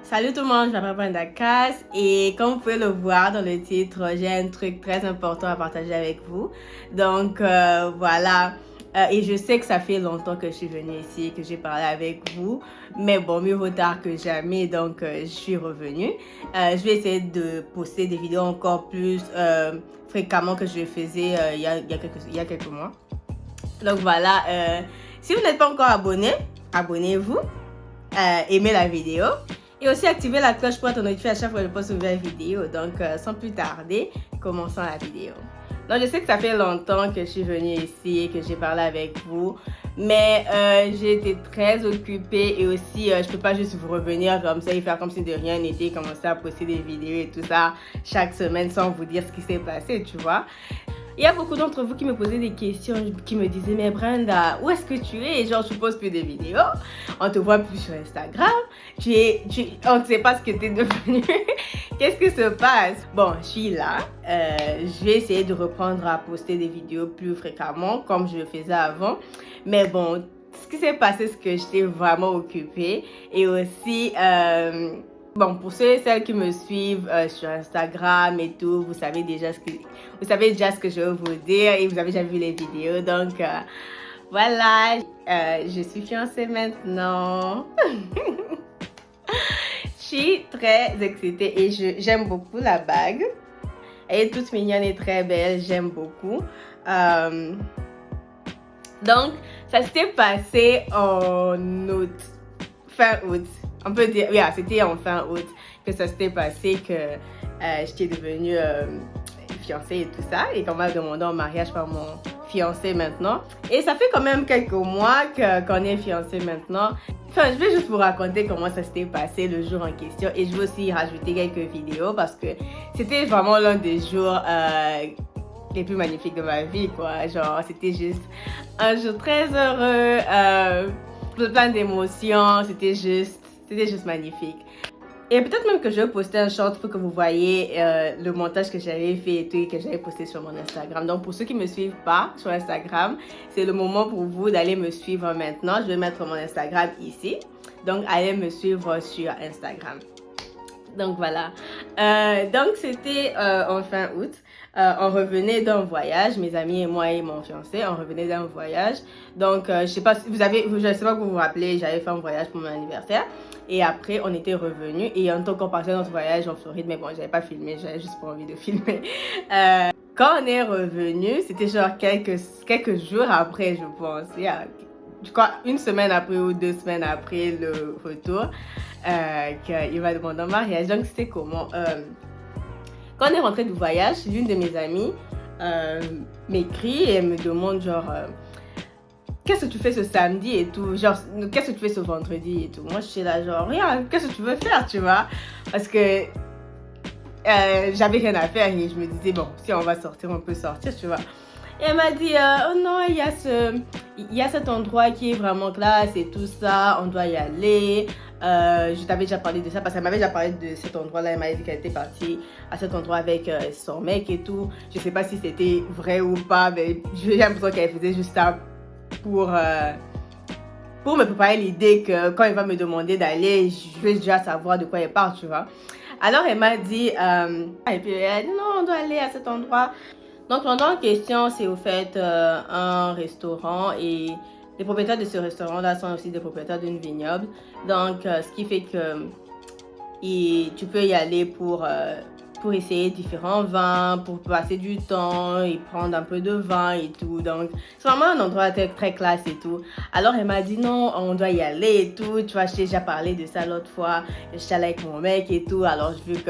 Salut tout le monde, je m'appelle Brenda Cass et comme vous pouvez le voir dans le titre, j'ai un truc très important à partager avec vous. Donc voilà, et je sais que ça fait longtemps que je suis venue ici, que j'ai parlé avec vous, mais bon, mieux vaut tard que jamais, donc je suis revenue. Je vais essayer de poster des vidéos encore plus fréquemment que je le faisais il y a quelques mois. Donc voilà, si vous n'êtes pas encore abonné, abonnez-vous, aimez la vidéo. Et aussi activer la cloche pour être notifié à chaque fois que je poste une nouvelle vidéo. Donc sans plus tarder, commençons la vidéo. Donc je sais que ça fait longtemps que je suis venue ici et que j'ai parlé avec vous. Mais j'ai été très occupée et aussi je peux pas juste vous revenir comme ça et faire comme si de rien n'était, commencer à poster des vidéos et tout ça chaque semaine sans vous dire ce qui s'est passé, tu vois. Il y a beaucoup d'entre vous qui me posaient des questions, qui me disaient, mais Brenda, où est-ce que tu es? Genre, tu poses plus de vidéos, on te voit plus sur Instagram, on ne sait pas ce que tu es devenu. Qu'est-ce qui se passe? Bon, je suis là, je vais essayer de reprendre à poster des vidéos plus fréquemment, comme je le faisais avant. Mais bon, ce qui s'est passé, c'est que j'étais vraiment occupée et aussi... Bon, pour ceux et celles qui me suivent sur Instagram et tout, vous savez déjà ce que je veux vous dire et vous avez déjà vu les vidéos. Donc, voilà, je suis fiancée maintenant. Je suis très excitée et j'aime beaucoup la bague. Elle est toute mignonne et très belle, j'aime beaucoup. Donc, ça s'était passé en août, fin août. On peut dire, oui, c'était en fin août que ça s'était passé, que j'étais devenue fiancée et tout ça, et qu'on m'a demandé en mariage par mon fiancé maintenant. Et ça fait quand même quelques mois qu'on est fiancé maintenant. Enfin, je vais juste vous raconter comment ça s'était passé le jour en question, et je vais aussi rajouter quelques vidéos parce que c'était vraiment l'un des jours les plus magnifiques de ma vie, quoi. Genre, c'était juste un jour très heureux, plein d'émotions, c'était juste magnifique. Et peut-être même que je vais poster un short pour que vous voyez le montage que j'avais fait et tout, et que j'avais posté sur mon Instagram. Donc pour ceux qui ne me suivent pas sur Instagram, c'est le moment pour vous d'aller me suivre maintenant. Je vais mettre mon Instagram ici. Donc allez me suivre sur Instagram. Donc voilà. Donc c'était en fin août. On revenait d'un voyage, mes amis et moi et mon fiancé, on revenait d'un voyage. Donc je sais pas si je sais pas que vous vous rappelez, j'avais fait un voyage pour mon anniversaire. Et après, on était revenus et on était encore parti dans notre voyage en Floride. Mais bon, j'avais pas filmé, j'avais juste pas envie de filmer. Quand on est revenu, c'était genre quelques jours après, je pense. Je crois une semaine après ou 2 semaines après le retour, qu'il m'a demandé en mariage. Donc, c'était comment? Quand on est rentré du voyage, l'une de mes amies m'écrit et elle me demande genre... qu'est-ce que tu fais ce samedi et tout, genre, qu'est-ce que tu fais ce vendredi et tout. Moi, je suis là, genre, rien, qu'est-ce que tu veux faire, tu vois? Parce que j'avais rien à faire et je me disais, bon, si on va sortir, on peut sortir, tu vois. Et elle m'a dit, oh non, il y a cet endroit qui est vraiment classe et tout ça, on doit y aller. Je t'avais déjà parlé de ça parce qu'elle m'avait déjà parlé de cet endroit-là. Elle m'a dit qu'elle était partie à cet endroit avec son mec et tout. Je sais pas si c'était vrai ou pas, mais j'ai l'impression qu'elle faisait juste ça pour me préparer l'idée que quand il va me demander d'aller, je vais déjà savoir de quoi il parle, tu vois. Alors elle m'a dit, et puis elle a dit non, on doit aller à cet endroit. Donc l'endroit en question, c'est au fait un restaurant et les propriétaires de ce restaurant-là sont aussi des propriétaires d'une vignoble. Donc ce qui fait que tu peux y aller pour essayer différents vins, pour passer du temps et prendre un peu de vin et tout. Donc, c'est vraiment un endroit très, très classe et tout. Alors, elle m'a dit non, on doit y aller et tout. Tu vois, j'ai déjà parlé de ça l'autre fois. J'étais allée avec mon mec et tout. Alors, je veux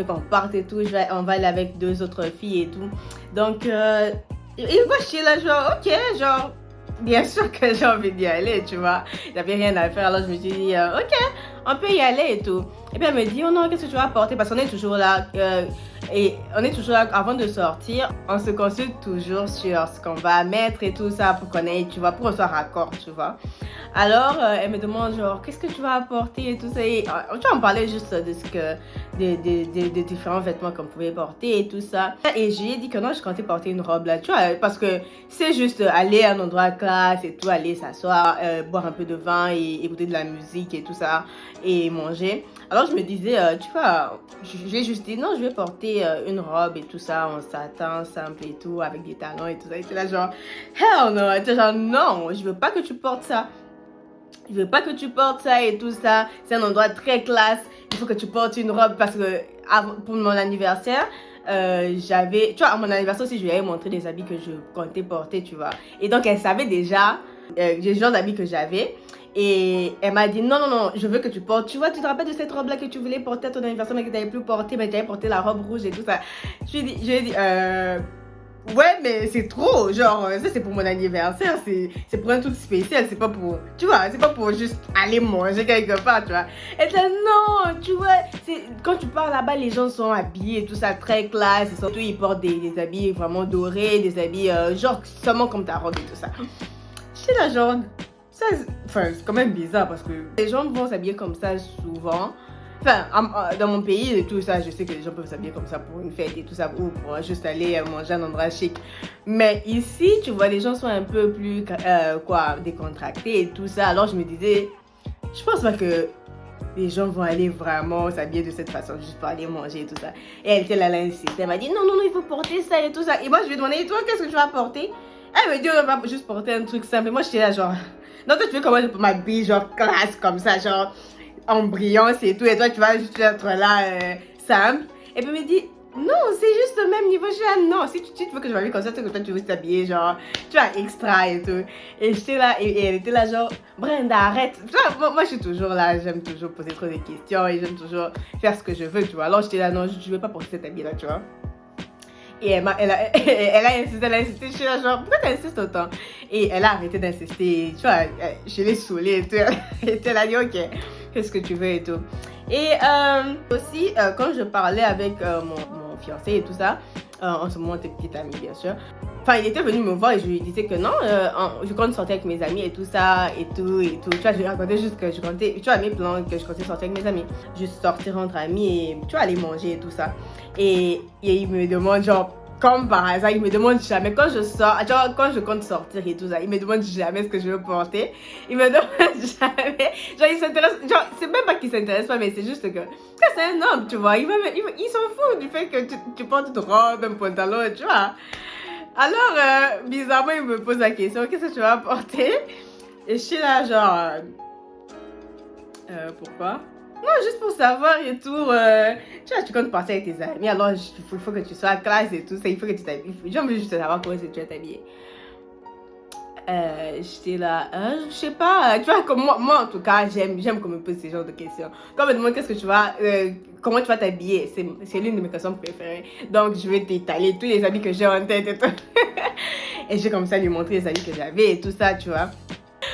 qu'on parte et tout. On va aller avec 2 autres filles et tout. Donc, et moi, je suis là, genre, ok, genre, bien sûr que j'ai envie d'y aller, tu vois. J'avais rien à faire. Alors, je me suis dit, ok, on peut y aller et tout. Et puis elle me dit, oh non, qu'est-ce que tu vas apporter? Parce qu'on est toujours là, et on est toujours là, avant de sortir, on se consulte toujours sur ce qu'on va mettre et tout ça pour qu'on ait, tu vois, pour qu'on soit raccord, tu vois. Alors, elle me demande, genre, qu'est-ce que tu vas apporter et tout ça. Et, tu vois, on parlait juste des différents vêtements qu'on pouvait porter et tout ça. Et je lui ai dit que non, je comptais porter une robe là, tu vois, parce que c'est juste aller à un endroit classe et tout, aller s'asseoir, boire un peu de vin et écouter de la musique et tout ça, et manger. Alors je me disais, tu vois, j'ai juste dit non, je vais porter une robe et tout ça en satin simple et tout, avec des talons et tout ça. Et c'est là genre, hell no, et genre non, je veux pas que tu portes ça. Je veux pas que tu portes ça et tout ça. C'est un endroit très classe. Il faut que tu portes une robe parce que pour mon anniversaire, j'avais, tu vois, à mon anniversaire aussi, je lui avais montré des habits que je comptais porter, tu vois. Et donc, elle savait déjà les genres d'habits que j'avais. Et elle m'a dit, non, non, non, je veux que tu portes. Tu vois, tu te rappelles de cette robe-là que tu voulais porter à ton anniversaire, mais que tu n'avais plus porté, mais tu avais porté la robe rouge et tout ça. Je lui ai dit, ouais, mais c'est trop, genre, ça c'est pour mon anniversaire, c'est pour un truc spécial, c'est pas pour, tu vois, c'est pas pour juste aller manger quelque part, tu vois. Et là, non, tu vois, quand tu pars là-bas, les gens sont habillés et tout ça, très classe, et surtout ils portent des habits vraiment dorés, des habits, genre, seulement comme ta robe et tout ça. Je suis là, genre, ça, enfin, c'est quand même bizarre parce que les gens vont s'habiller comme ça souvent. Enfin, dans mon pays et tout ça, je sais que les gens peuvent s'habiller comme ça pour une fête et tout ça, ou pour juste aller manger à un endroit chic. Mais ici, tu vois, les gens sont un peu plus, décontractés et tout ça. Alors, je me disais, je pense pas que les gens vont aller vraiment s'habiller de cette façon, juste pour aller manger et tout ça. Et elle était là, elle insiste. Elle m'a dit, non, non, non, il faut porter ça et tout ça. Et moi, je lui ai demandé, et toi, qu'est-ce que tu vas porter? Elle me dit, on va juste porter un truc simple. Et moi, j'étais là, genre, non, toi, tu veux comment je peux m'habiller, genre, classe, comme ça, genre, en brillance et tout, et toi tu vas juste être là simple. Et puis elle me dit non, c'est juste le même niveau. Je dis ah, non, si tu veux que je m'habille comme ça, c'est que toi tu veux t'habiller genre tu vois extra et tout. Et j'étais là et elle était là genre Brenda arrête. Tu vois, moi je suis toujours là, j'aime toujours poser trop de questions et j'aime toujours faire ce que je veux, tu vois. Alors j'étais là non, je veux pas porter cet habit là, tu vois. Et elle a insisté, je suis là genre, pourquoi t'insistes autant? Et elle a arrêté d'insister, tu vois, je l'ai saoulée et tout. Et elle a dit, ok, qu'est-ce que tu veux et tout. Et aussi, quand je parlais avec mon fiancé et tout ça, en ce moment, t'es petite amie, bien sûr. Enfin, il était venu me voir et je lui disais que non, je compte sortir avec mes amis et tout ça, et tout, et tout. Tu vois, je lui racontais juste que je comptais, tu vois, mes plans, que je comptais sortir avec mes amis. Juste sortir entre amis et, tu vois, aller manger et tout ça. Et il me demande, genre, comme par hasard, il me demande jamais, quand je sors, genre, quand je compte sortir et tout ça, il me demande jamais ce que je veux porter. Il me demande jamais, genre, il s'intéresse, genre, c'est même pas qu'il s'intéresse pas, mais c'est juste que c'est un homme, tu vois, il s'en fout du fait que tu portes une robe, un pantalon, tu vois. Alors, bizarrement, il me pose la question, qu'est-ce que tu vas porter? Et je suis là, genre, pourquoi? Non, juste pour savoir et tout. Tu vois, tu comptes partir avec tes amis, alors il faut que tu sois à classe et tout ça, il faut que tu t'habilles. J'ai envie juste de savoir comment est-ce que tu vas t'habiller. J'étais là, je sais pas, tu vois, comme moi en tout cas, j'aime qu'on me pose ce genre de questions. Quand on me demande qu'est-ce que tu vas, comment tu vas t'habiller, c'est l'une de mes questions préférées. Donc je vais t'étaler tous les habits que j'ai en tête et tout. Et j'ai comme ça lui montrer les habits que j'avais et tout ça, tu vois.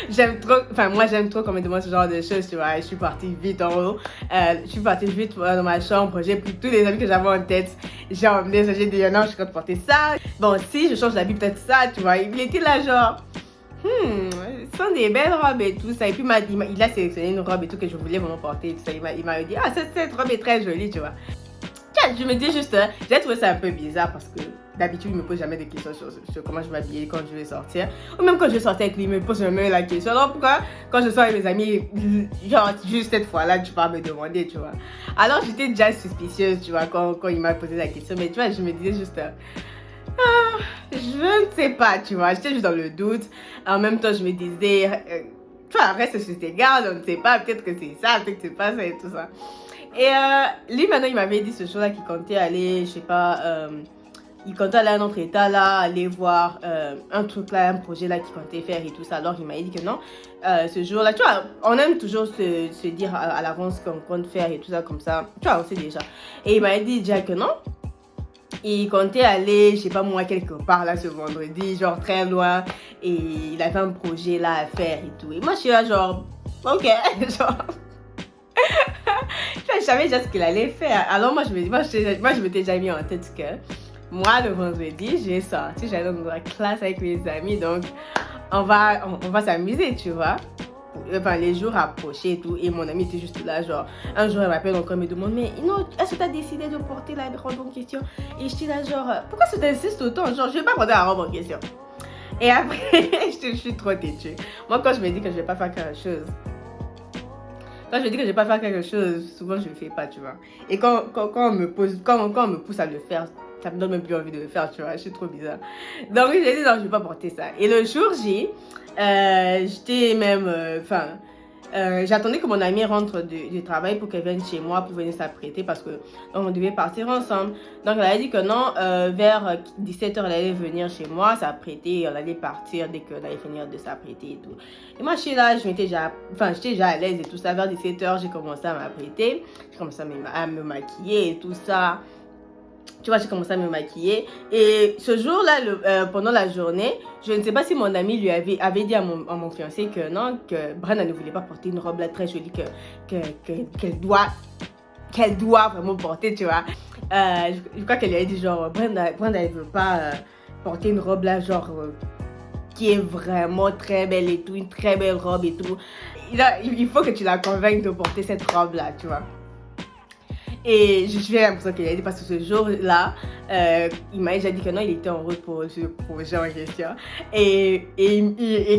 J'aime trop, enfin moi j'aime trop qu'on me demande ce genre de choses, tu vois. Je suis partie vite en haut, je suis partie vite dans ma chambre, j'ai pris tous les habits que j'avais en tête, j'ai emmené ça, j'ai dit non, je compte porter ça. Bon, si je change d'habit, peut-être ça, tu vois. Il était là genre, ce sont des belles robes et tout ça. Et puis il a sélectionné une robe et tout que je voulais vraiment porter et tout ça. Il m'a dit, ah cette robe est très jolie, tu vois. Je me dis juste, j'ai trouvé ça un peu bizarre parce que d'habitude, il me pose jamais de questions sur comment je vais m'habiller quand je vais sortir. Ou même quand je vais sortir avec lui, il me pose jamais la question. Alors pourquoi, quand je sors avec mes amis, genre, juste cette fois-là, tu vas me demander, tu vois. Alors j'étais déjà suspicieuse, tu vois, quand il m'a posé la question. Mais tu vois, je me disais juste, je ne sais pas, tu vois. J'étais juste dans le doute. En même temps, je me disais, tu vois, reste sur tes gardes, on ne sait pas, peut-être que c'est ça, peut-être que c'est pas ça et tout ça. Et lui, maintenant, il m'avait dit ce jour-là qu'il comptait aller, je sais pas, il comptait aller à un autre état là, aller voir un truc là, un projet là qu'il comptait faire et tout ça. Alors, il m'a dit que non, ce jour-là, tu vois, on aime toujours se dire à l'avance qu'on compte faire et tout ça comme ça. Tu vois, on sait déjà. Et il m'a dit déjà que non. Il comptait aller, je sais pas moi, quelque part là ce vendredi, genre très loin. Et il avait un projet là à faire et tout. Et moi, je suis là genre, ok, genre... Je savais déjà ce qu'il allait faire. Alors moi je m'étais déjà mis en tête que moi le vendredi j'ai sorti, j'allais dans la classe avec mes amis, donc on va s'amuser, tu vois. Enfin, les jours approchaient et tout, et mon ami était juste là, genre, un jour elle m'appelle encore, elle me demande, mais non, est-ce que tu as décidé de porter la robe en question? Et je dis là, genre, pourquoi tu t'insistes autant? Genre, je vais pas porter la robe en question. Et après, je suis trop têtue. Moi, quand je me dis que je vais pas faire quelque chose, quand je dis que je vais pas faire quelque chose, souvent je le fais pas, tu vois. Et quand on me pousse à le faire, ça me donne même plus envie de le faire, tu vois. Je suis trop bizarre. Donc j'ai dit non, je vais pas porter ça. Et le jour J, j'étais même, j'attendais que mon amie rentre du travail pour qu'elle vienne chez moi pour venir s'apprêter parce que on devait partir ensemble. Donc elle a dit que non, vers 17h elle allait venir chez moi s'apprêter, elle allait partir dès qu'elle allait finir de s'apprêter et tout. Et moi je suis là, j'étais déjà à l'aise et tout ça. Vers 17h j'ai commencé à m'apprêter, j'ai commencé à me maquiller et tout ça. Tu vois, j'ai commencé à me maquiller. Et ce jour-là, pendant la journée, je ne sais pas si mon ami lui avait dit à mon fiancé que non, que Brenda ne voulait pas porter une robe là très jolie qu'elle doit vraiment porter, tu vois. Je crois qu'elle lui a dit genre, Brenda elle veut pas porter une robe là, genre, qui est vraiment très belle et tout, une très belle robe et tout. Il faut que tu la convainques de porter cette robe là, tu vois. Et je suis l'impression qu'il a dit parce que ce jour-là, il m'a déjà dit que non, il était en route pour ce projet en question. Et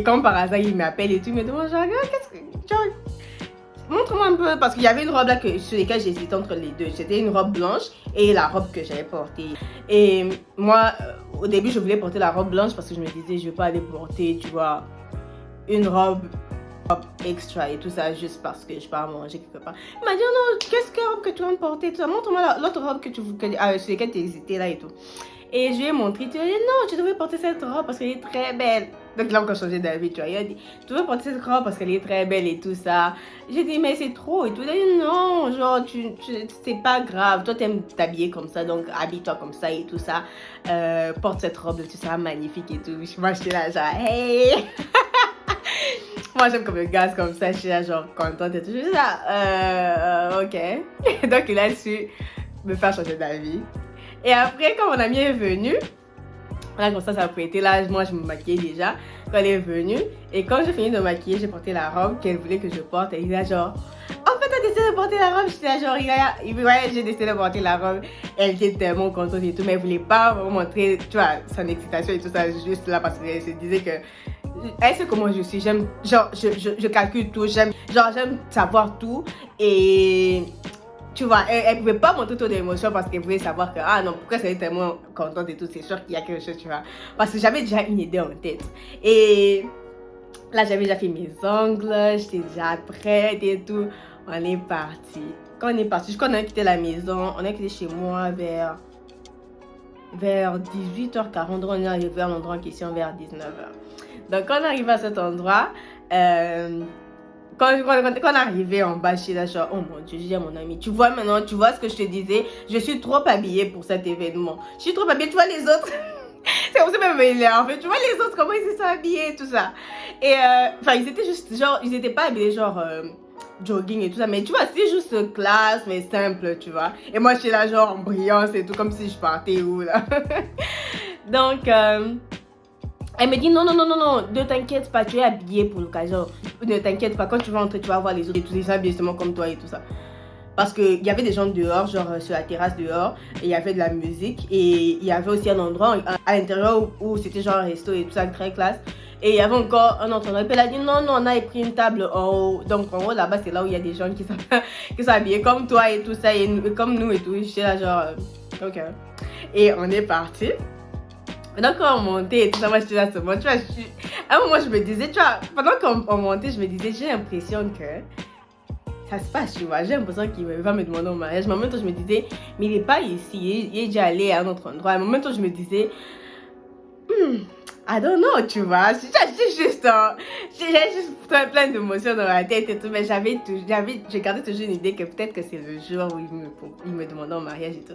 quand par hasard, il m'appelle et tout, il me demande genre, qu'est-ce que... Genre, montre-moi un peu, parce qu'il y avait une robe là sur laquelle j'hésitais entre les deux. C'était une robe blanche et la robe que j'avais portée. Et moi, au début, je voulais porter la robe blanche parce que je me disais, je ne vais pas aller porter, tu vois, une robe extra et tout ça juste parce que je pars manger quelque part. Il m'a dit non, qu'est-ce que robe que tu vas me porter, tout ça, montre-moi l'autre robe sur laquelle tu hésitais là et tout. Et je lui ai montré, tu as dit non, tu devais porter cette robe parce qu'elle est très belle. Donc là on a changé d'avis, tu vois, il a dit tu devais porter cette robe parce qu'elle est très belle et tout ça. J'ai dit mais c'est trop et tout. Il a dit non, genre c'est pas grave, toi t'aimes t'habiller comme ça, donc habille-toi comme ça et tout ça. Porte cette robe, tu seras magnifique et tout. Moi j'étais là genre hey. Moi, j'aime comme le gaz comme ça, je suis là, genre, contente et tout. Je suis là, ok. Donc, il a su me faire changer d'avis. Et après, quand mon amie est venue, là, comme ça a prêté. Là, moi, je me maquillais déjà quand elle est venue. Et quand j'ai fini de me maquiller, j'ai porté la robe qu'elle voulait que je porte. Et il a genre, en fait, t'as décidé de porter la robe. J'étais là, genre, ouais, j'ai décidé de porter la robe. Elle était tellement contente et tout, mais elle voulait pas vraiment montrer, tu vois, son excitation et tout ça, juste là, parce qu'elle se disait que elle sait comment je suis, j'aime, genre, je calcule tout, j'aime savoir tout et tu vois, elle pouvait pas montrer trop d'émotions parce qu'elle voulait savoir que, ah non, pourquoi elle est tellement contente et tout, c'est sûr qu'il y a quelque chose, tu vois, parce que j'avais déjà une idée en tête et là, j'avais déjà fait mes ongles, j'étais déjà prête et tout, on est parti. Quand on est parti, je crois qu'on a quitté la maison, on a quitté chez moi vers 18h40, on est arrivé à l'endroit en question vers 19h. Donc, quand on arrive à cet endroit, quand on est arrivé en bas, je suis là, genre, oh mon Dieu, j'ai dit à mon ami, tu vois maintenant, tu vois ce que je te disais, je suis trop habillée pour cet événement. Je suis trop habillée, tu vois les autres. C'est comme ça même en fait, tu vois les autres, comment ils se sont habillés et tout ça. Et ils étaient juste, genre, ils étaient pas habillés, genre, jogging et tout ça, mais tu vois, c'était juste classe, mais simple, tu vois. Et moi, je suis là, genre, en brillance et tout, comme si je partais où, là. Donc, elle me dit non, ne t'inquiète pas, tu es habillée pour l'occasion. Ne t'inquiète pas, quand tu vas entrer, tu vas voir les autres et tous les habillés justement comme toi et tout ça. Parce qu'il y avait des gens dehors, genre sur la terrasse dehors, et il y avait de la musique. Et il y avait aussi un endroit à l'intérieur où c'était genre un resto et tout ça, très classe. Et il y avait encore un autre endroit. Et puis elle a dit non, on a pris une table en haut. Donc en haut là-bas, c'est là où il y a des gens qui sont habillés comme toi et tout ça, et comme nous et tout. J'étais là genre, ok. Et on est parti. Donc quand on montait et tout ça, moi j'étais là seulement, tu vois, à un moment je me disais, tu vois, pendant qu'on montait, je me disais, j'ai l'impression que ça se passe, tu vois, j'ai l'impression qu'il va me demander au mariage. Mais en même temps je me disais, mais il n'est pas ici, il est déjà allé à un autre endroit. Mais en même temps je me disais, I don't know, tu vois, j'ai juste plein d'émotions dans la tête et tout, mais j'ai gardé toujours une idée que peut-être que c'est le jour où il me demandait en mariage et tout.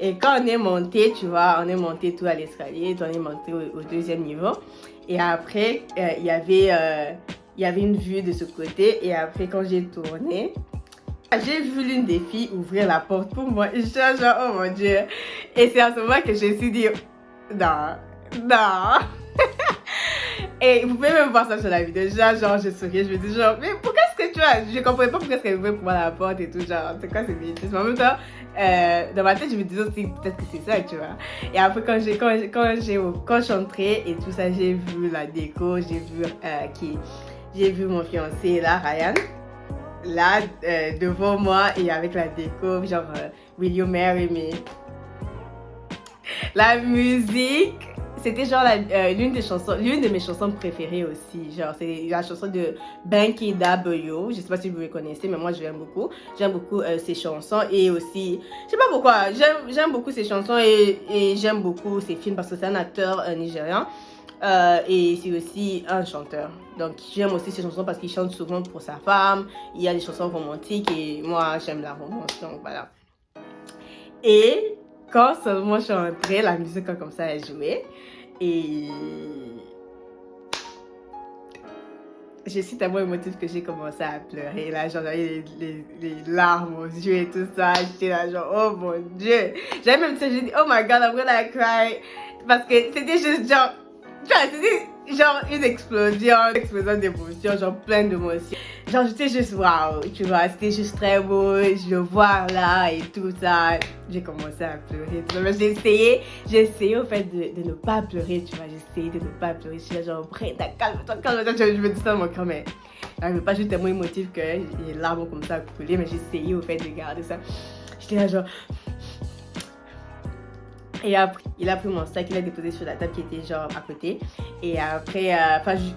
Et quand on est monté, tu vois, on est monté tout à l'escalier, on est monté au deuxième niveau. Et après, il y avait une vue de ce côté. Et après, quand j'ai tourné, j'ai vu l'une des filles ouvrir la porte pour moi. Et je suis genre, oh mon Dieu. Et c'est à ce moment que je me suis dit, non. Et vous pouvez même voir ça sur la vidéo. Genre, je souriais, je me dis genre, mais pourquoi est-ce que tu vois, je comprenais pas pourquoi est-ce qu'elle ouvrait pour moi la porte et tout, genre, c'est quoi ces bêtises. Mais en même temps, dans ma tête, je me disais aussi, peut-être que c'est ça, tu vois. Et après, quand je suis entrée et tout ça, j'ai vu la déco, j'ai vu mon fiancé là, Ryan. là, devant moi et avec la déco, genre Will You Marry Me? La musique, c'était genre l'une de mes chansons préférées aussi. Genre, c'est la chanson de Banky W. Je sais pas si vous les connaissez, mais moi je l'aime beaucoup. J'aime beaucoup ses chansons et aussi, je sais pas pourquoi, j'aime beaucoup ses chansons et j'aime beaucoup ses films parce que c'est un acteur nigérian. Et c'est aussi un chanteur. Donc j'aime aussi ses chansons parce qu'il chante souvent pour sa femme. Il y a des chansons romantiques et moi j'aime la romance. Donc voilà. Et quand seulement je suis entrée, la musique a comme ça a joué. Et je suis tellement émotive que j'ai commencé à pleurer. Là, j'avais les larmes aux yeux et tout ça. J'étais là, genre, oh mon Dieu. J'avais même dit, j'ai dit, oh my God, I'm gonna cry. Parce que c'était juste genre, c'était genre une explosion d'émotions, genre plein d'émotions. Genre, j'étais juste waouh, tu vois, c'était juste très beau. Je le vois là et tout ça. J'ai commencé à pleurer. J'ai essayé au fait de ne pas pleurer, tu vois. J'ai essayé de ne pas pleurer. Je suis là, genre, Brenda, calme-toi, calme-toi. Je me dis ça dans mon cœur, mais j'arrivais pas, juste tellement émotive que les larmes ont commencé à couler. Mais j'ai essayé au fait de garder ça. J'étais là, genre. Et après, il a pris mon sac, il l'a déposé sur la table qui était genre à côté. Et après,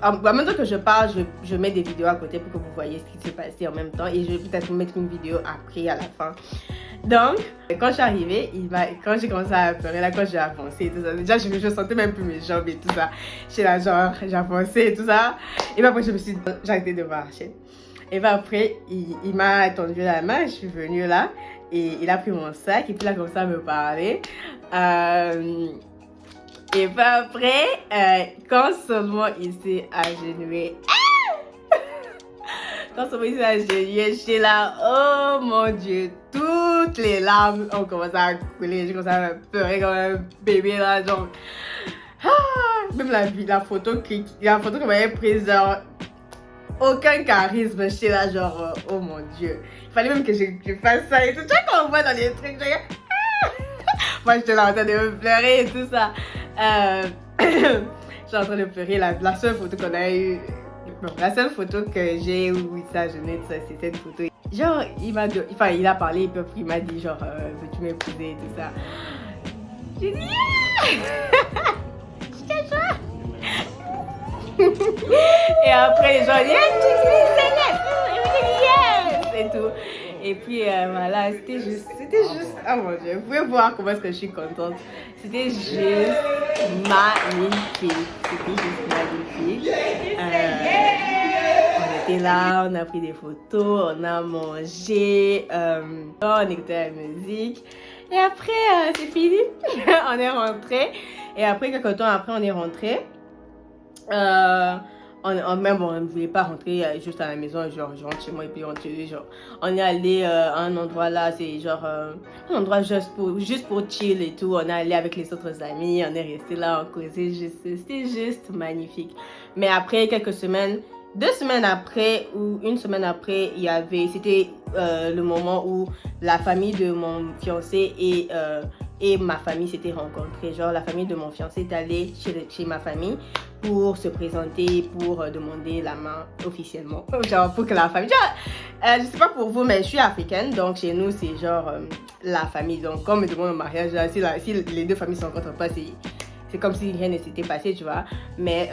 en même temps que je parle, je mets des vidéos à côté pour que vous voyez ce qui s'est passé en même temps. Et je vais peut-être vous mettre une vidéo après, à la fin. Donc, quand je suis arrivée, quand j'ai commencé à pleurer, là, quand j'ai avancé et tout ça, déjà, je sentais même plus mes jambes et tout ça. J'étais là, genre, j'ai avancé et tout ça. Et puis après, j'ai arrêté de marcher. Et puis après, il m'a tendu la main, je suis venue là. Et il a pris mon sac et puis il a commencé à me parler. Et puis après, quand seulement il s'est agenouillé, j'étais là, oh mon Dieu, toutes les larmes ont commencé à couler. J'ai commencé à pleurer comme un bébé là, genre. Même la photo qu'on m'avait prise, genre, aucun charisme. J'étais là, genre, oh mon Dieu. Il fallait même que je fasse ça et tout. Tu vois, quand on voit dans les trucs, moi, j'étais là en train de pleurer et tout ça. J'étais en train de pleurer. La seule photo qu'on a eue, la seule photo que j'ai où il s'est agenouillé, c'est cette photo. Genre, il a parlé, et puis il m'a dit, genre, veux-tu m'épouser et tout ça. J'ai dit, yeah! J'étais genre. Et après, les gens disent, yes! Et tout. Et puis voilà, c'était juste, oh mon Dieu, vous pouvez voir comment est-ce que je suis contente. C'était juste magnifique. C'était juste magnifique. On était là, on a pris des photos, on a mangé, on écoutait la musique. Et après, c'est fini. On est rentré. Et après, quelques temps après, on est rentré. Même on ne voulait pas rentrer juste à la maison, genre je rentre chez moi et puis on est allé à un endroit là, c'est genre un endroit juste pour chill et tout. On est allé avec les autres amis, on est resté là, on causait, c'était juste magnifique. Mais après quelques semaines, 2 semaines après ou 1 semaine après, c'était le moment où la famille de mon fiancé et ma famille s'étaient rencontrées. Genre la famille de mon fiancé est allée chez ma famille pour se présenter, pour demander la main officiellement. Genre pour que la famille... je sais pas pour vous, mais je suis africaine, donc chez nous c'est genre la famille. Donc quand on me demande au mariage, là, si les deux familles ne se rencontrent pas, c'est comme si rien ne s'était passé, tu vois. Mais...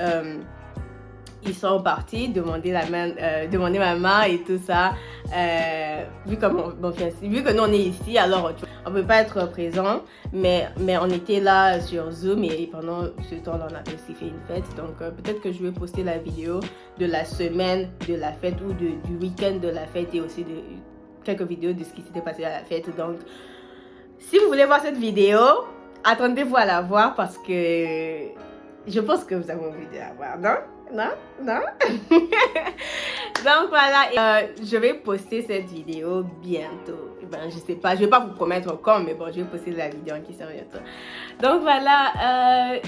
ils sont partis demander ma main et tout ça. Vu que nous on est ici, alors on peut pas être présent, mais on était là sur Zoom et pendant ce temps-là on a aussi fait une fête. Donc peut-être que je vais poster la vidéo de la semaine de la fête ou du week-end de la fête et aussi quelques vidéos de ce qui s'était passé à la fête. Donc si vous voulez voir cette vidéo, attendez-vous à la voir parce que je pense que vous avez envie de la voir, non? Non. Donc voilà, je vais poster cette vidéo bientôt. Ben, je sais pas, je vais pas vous promettre quand, mais bon, je vais poster la vidéo en question bientôt. Donc voilà,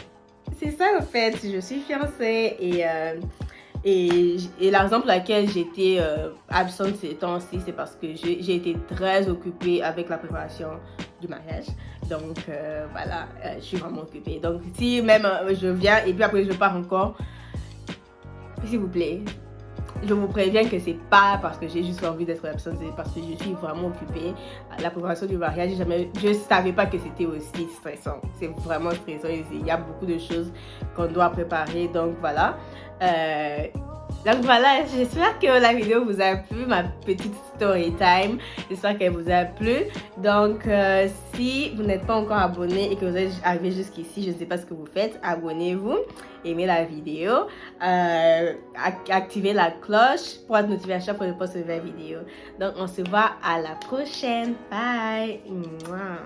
c'est ça en fait. Je suis fiancée et la raison pour laquelle j'étais absente ces temps-ci, c'est parce que j'ai été très occupée avec la préparation du mariage. Donc voilà, je suis vraiment occupée. Donc si même je viens et puis après je pars encore, s'il vous plaît, je vous préviens que c'est pas parce que j'ai juste envie d'être absente, c'est parce que je suis vraiment occupée. La préparation du mariage, je savais pas que c'était aussi stressant. C'est vraiment stressant. Il y a beaucoup de choses qu'on doit préparer, donc voilà. Donc voilà, j'espère que la vidéo vous a plu, ma petite story time. J'espère qu'elle vous a plu. Donc si vous n'êtes pas encore abonné et que vous êtes arrivé jusqu'ici, je ne sais pas ce que vous faites, abonnez-vous, aimez la vidéo, activez la cloche pour être notifié à chaque fois que je poste une nouvelle vidéo. Donc on se voit à la prochaine. Bye. Mouah.